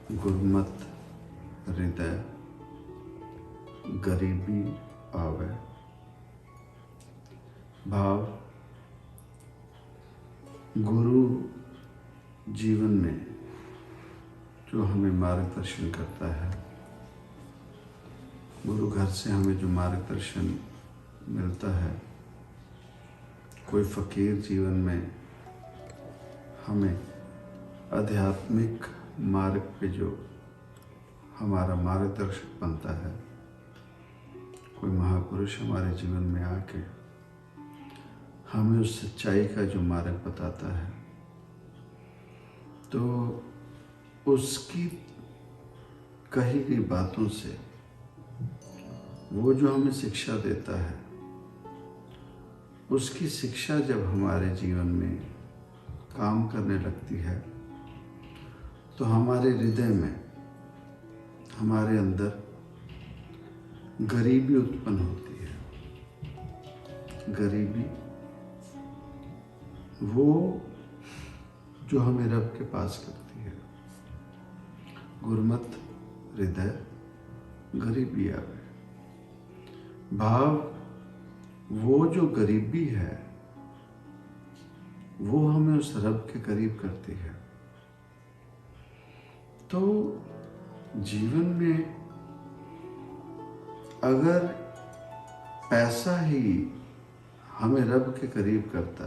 गुरमत हृदय गरीबी आवे। भाव गुरु जीवन में जो हमें मार्गदर्शन करता है, गुरु घर से हमें जो मार्गदर्शन मिलता है, कोई फकीर जीवन में हमें आध्यात्मिक मार्ग पे जो हमारा मार्गदर्शक बनता है, कोई महापुरुष हमारे जीवन में आके हमें उस सच्चाई का जो मार्ग बताता है, तो उसकी कही गई बातों से वो जो हमें शिक्षा देता है, उसकी शिक्षा जब हमारे जीवन में काम करने लगती है, तो हमारे हृदय में, हमारे अंदर गरीबी उत्पन्न होती है। गरीबी वो जो हमें रब के पास करती है। गुरमत हृदय गरीबी आवे। भाव वो जो गरीबी है, वो हमें उस रब के करीब करती है। तो जीवन में अगर पैसा ही हमें रब के करीब करता,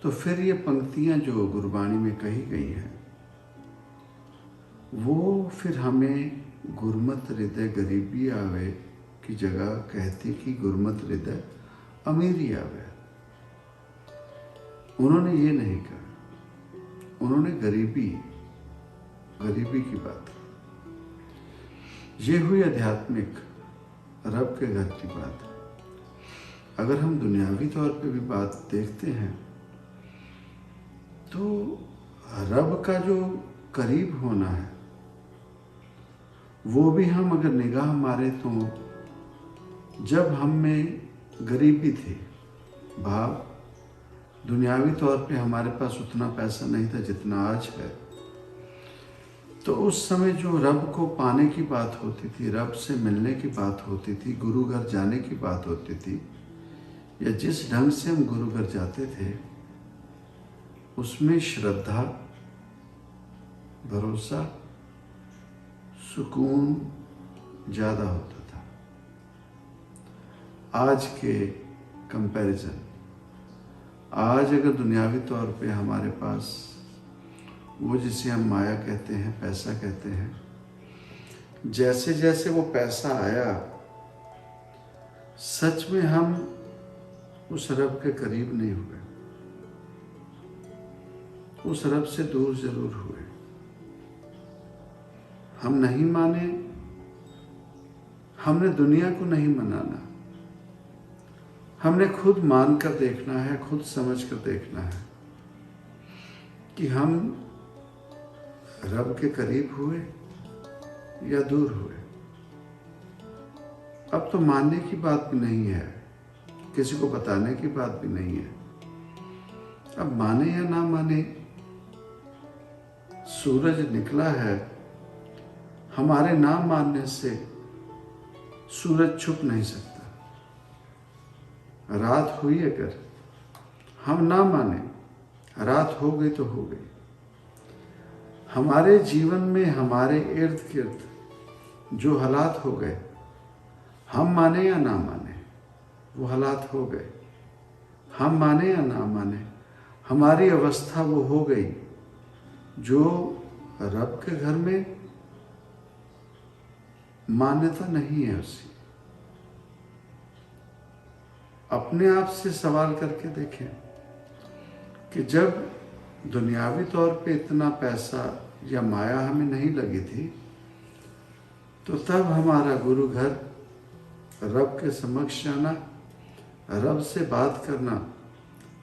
तो फिर ये पंक्तियां जो गुरबाणी में कही गई हैं, वो फिर हमें गुरमत हृदय गरीबी आवे की जगह कहती कि गुरमत हृदय अमीरी आवे। उन्होंने ये नहीं कहा, उन्होंने गरीबी की बात की। ये हुई आध्यात्मिक रब के घर की बात। अगर हम दुनियावी तौर पे भी बात देखते हैं, तो रब का जो करीब होना है, वो भी हम अगर निगाह मारे तो जब हम में गरीबी थी, भाव दुनियावी तौर पे हमारे पास उतना पैसा नहीं था जितना आज है, तो उस समय जो रब को पाने की बात होती थी, रब से मिलने की बात होती थी, गुरु घर जाने की बात होती थी, या जिस ढंग से हम गुरु घर जाते थे, उसमें श्रद्धा, भरोसा, सुकून ज़्यादा होता था। आज के कंपैरिजन, आज अगर दुनियावी तौर पे हमारे पास वो जिसे हम माया कहते हैं, पैसा कहते हैं, जैसे जैसे वो पैसा आया, सच में हम उस रब के करीब नहीं हुए, उस रब से दूर जरूर हुए। हम नहीं माने, हमने दुनिया को नहीं मनाना, हमने खुद मान कर देखना है, खुद समझ कर देखना है कि हम रब के करीब हुए या दूर हुए। अब तो मानने की बात भी नहीं है, किसी को बताने की बात भी नहीं है। अब माने या ना माने, सूरज निकला है, हमारे ना मानने से सूरज छुप नहीं सकता। रात हुई अगर हम ना माने, रात हो गई तो हो गई। हमारे जीवन में, हमारे इर्द गिर्द जो हालात हो गए, हम माने या ना माने, वो हालात हो गए। हम माने या ना माने, हमारी अवस्था वो हो गई जो रब के घर में मान्यता नहीं है उसकी। अपने आप से सवाल करके देखें कि जब दुनियावी तौर पे इतना पैसा या माया हमें नहीं लगी थी, तो तब हमारा गुरु घर, रब के समक्ष जाना, रब से बात करना,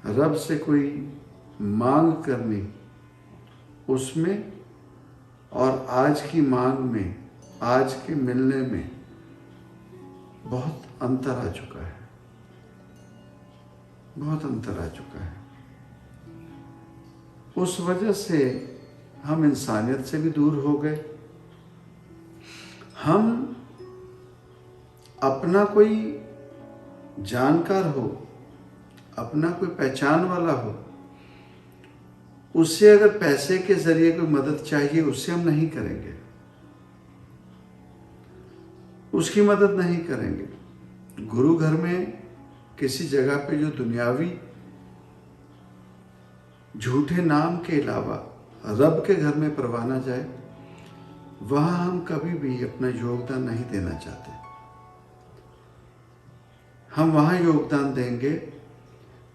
रब से कोई मांग करनी, उसमें और आज की मांग में, आज के मिलने में बहुत अंतर आ चुका है, बहुत अंतर आ चुका है। उस वजह से हम इंसानियत से भी दूर हो गए। हम अपना कोई जानकार हो, अपना कोई पहचान वाला हो, उससे अगर पैसे के जरिए कोई मदद चाहिए, उससे हम नहीं करेंगे, उसकी मदद नहीं करेंगे। गुरु घर में किसी जगह पे जो दुनियावी झूठे नाम के अलावा रब के घर में परवाना जाए, वहां हम कभी भी अपना योगदान नहीं देना चाहते। हम वहां योगदान देंगे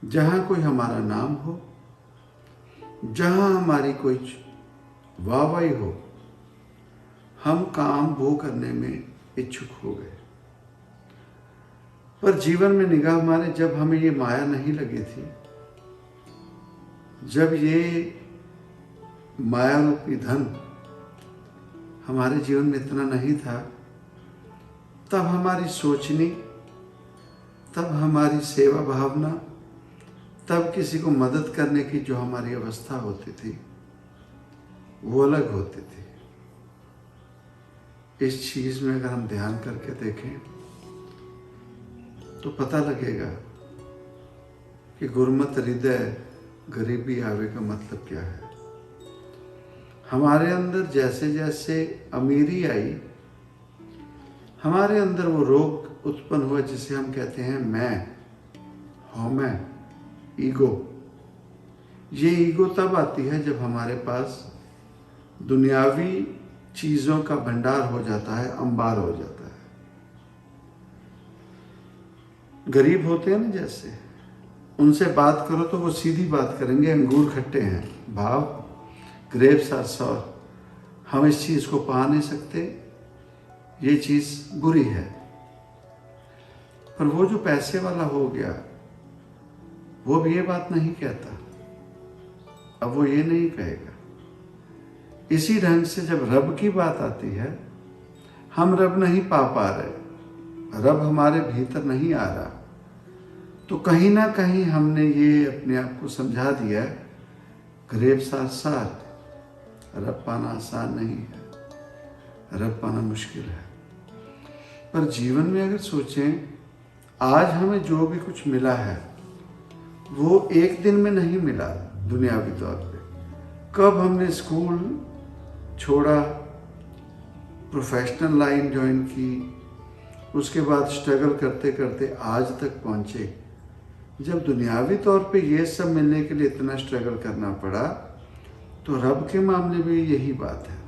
जहां कोई हमारा नाम हो, जहां हमारी कोई वाहवाही हो। हम काम वो करने में इच्छुक हो गए। पर जीवन में निगाह मारे, जब हमें ये माया नहीं लगी थी, जब ये माया रूपी धन हमारे जीवन में इतना नहीं था, तब हमारी सोचनी, तब हमारी सेवा भावना, तब किसी को मदद करने की जो हमारी अवस्था होती थी, वो अलग होती थी। इस चीज में अगर हम ध्यान करके देखें तो पता लगेगा कि गुरमत हृदय गरीबी आवे का मतलब क्या है। हमारे अंदर जैसे जैसे अमीरी आई, हमारे अंदर वो रोग उत्पन्न हुआ जिसे हम कहते हैं मैं, हौमै, ईगो। ये ईगो तब आती है जब हमारे पास दुनियावी चीजों का भंडार हो जाता है, अंबार हो जाता है। गरीब होते हैं ना, जैसे उनसे बात करो तो वो सीधी बात करेंगे, अंगूर खट्टे हैं, भाव ग्रेप्स आर सॉर, हम इस चीज को पा नहीं सकते, ये चीज बुरी है। पर वो जो पैसे वाला हो गया, वो भी ये बात नहीं कहता, अब वो ये नहीं कहेगा। इसी ढंग से जब रब की बात आती है, हम रब नहीं पा रहे, रब हमारे भीतर नहीं आ रहा, तो कहीं ना कहीं हमने ये अपने आप को समझा दिया, ग्रेप्स आर सार, रब पाना आसान नहीं है, रब पाना मुश्किल है। पर जीवन में अगर सोचें, आज हमें जो भी कुछ मिला है वो एक दिन में नहीं मिला दुनियावी तौर पे। कब हमने स्कूल छोड़ा, प्रोफेशनल लाइन ज्वाइन की, उसके बाद स्ट्रगल करते करते आज तक पहुंचे। जब दुनियावी तौर पे ये सब मिलने के लिए इतना स्ट्रगल करना पड़ा, तो रब के मामले में यही बात है।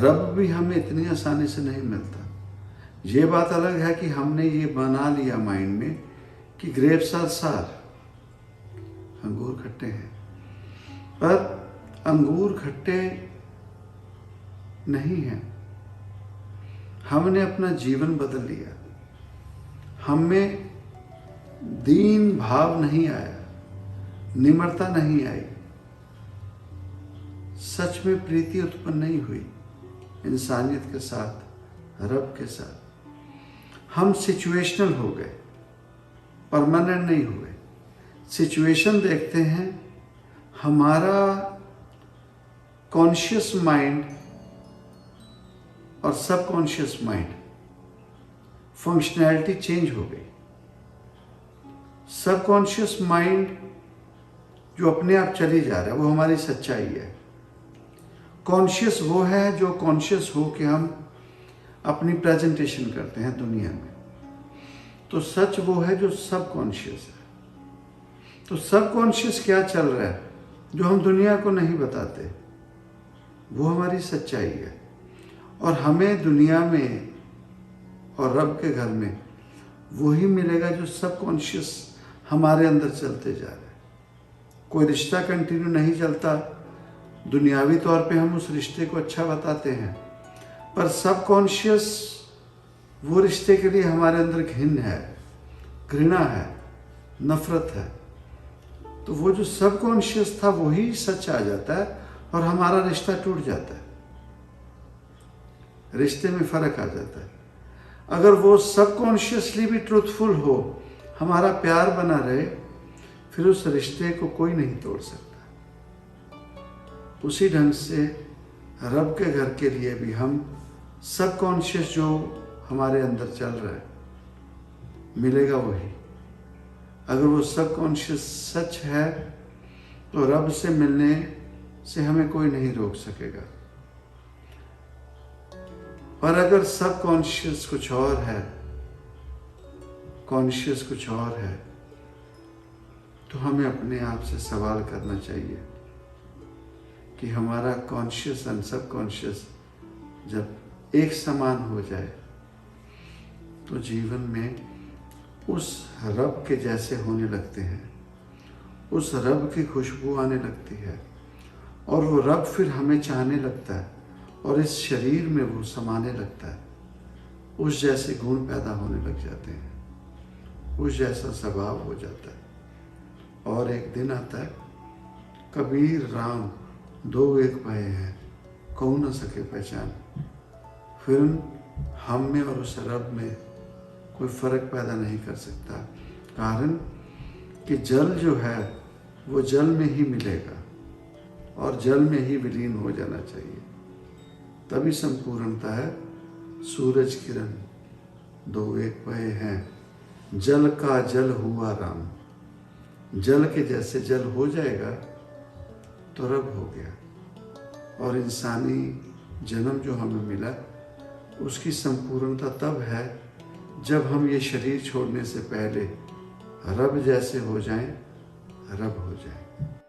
रब भी हमें इतनी आसानी से नहीं मिलता। ये बात अलग है कि हमने ये बना लिया माइंड में कि ग्रेप्स आर सार, अंगूर खट्टे हैं, पर अंगूर खट्टे नहीं हैं। हमने अपना जीवन बदल लिया, हमें दीन भाव नहीं आया, निम्रता नहीं आई, सच में प्रीति उत्पन्न नहीं हुई इंसानियत के साथ, रब के साथ। हम सिचुएशनल हो गए, परमानेंट नहीं हुए। सिचुएशन देखते हैं, हमारा कॉन्शियस माइंड और सबकॉन्शियस माइंड फंक्शनैलिटी चेंज हो गई। सबकॉन्शियस माइंड जो अपने आप चली जा रहा है, वो हमारी सच्चाई है। कॉन्शियस वो है जो कॉन्शियस हो कि हम अपनी प्रेजेंटेशन करते हैं दुनिया में। तो सच वो है जो सबकॉन्शियस है। तो सबकॉन्शियस क्या चल रहा है जो हम दुनिया को नहीं बताते, वो हमारी सच्चाई है। और हमें दुनिया में और रब के घर में वही मिलेगा जो सबकॉन्शियस हमारे अंदर चलते जा रहे हैं। कोई रिश्ता कंटिन्यू नहीं चलता, दुनियावी तौर पे हम उस रिश्ते को अच्छा बताते हैं, पर सबकॉन्शियस वो रिश्ते के लिए हमारे अंदर घिन है, घृणा है, नफरत है। तो वो जो सबकॉन्शियस था वही सच आ जाता है और हमारा रिश्ता टूट जाता है, रिश्ते में फर्क आ जाता है। अगर वो सबकॉन्शियसली भी ट्रूथफुल हो, हमारा प्यार बना रहे, फिर उस रिश्ते को कोई नहीं तोड़ सकता। उसी ढंग से रब के घर के लिए भी हम सबकॉन्शियस जो हमारे अंदर चल रहा है मिलेगा वही। अगर वो सबकॉन्शियस सच है तो रब से मिलने से हमें कोई नहीं रोक सकेगा। पर अगर सबकॉन्शियस कुछ और है, कॉन्शियस कुछ और है, तो हमें अपने आप से सवाल करना चाहिए कि हमारा कॉन्शियस एंड सबकॉन्शियस जब एक समान हो जाए तो जीवन में उस रब के जैसे होने लगते हैं, उस रब की खुशबू आने लगती है और वो रब फिर हमें चाहने लगता है और इस शरीर में वो समाने लगता है। उस जैसे गुण पैदा होने लग जाते हैं, उस जैसा स्वभाव हो जाता है। और एक दिन आता है, कबीर राम दो एक भय हैं, कहू न सके पहचान। फिर हम में और उस रब में कोई फर्क पैदा नहीं कर सकता, कारण कि जल जो है वो जल में ही मिलेगा और जल में ही विलीन हो जाना चाहिए, तभी संपूर्णता है। सूरज किरण दो एक भय हैं, जल का जल हुआ राम। जल के जैसे जल हो जाएगा तो रब हो गया। और इंसानी जन्म जो हमें मिला उसकी संपूर्णता तब है जब हम ये शरीर छोड़ने से पहले रब जैसे हो जाएं, रब हो जाएं।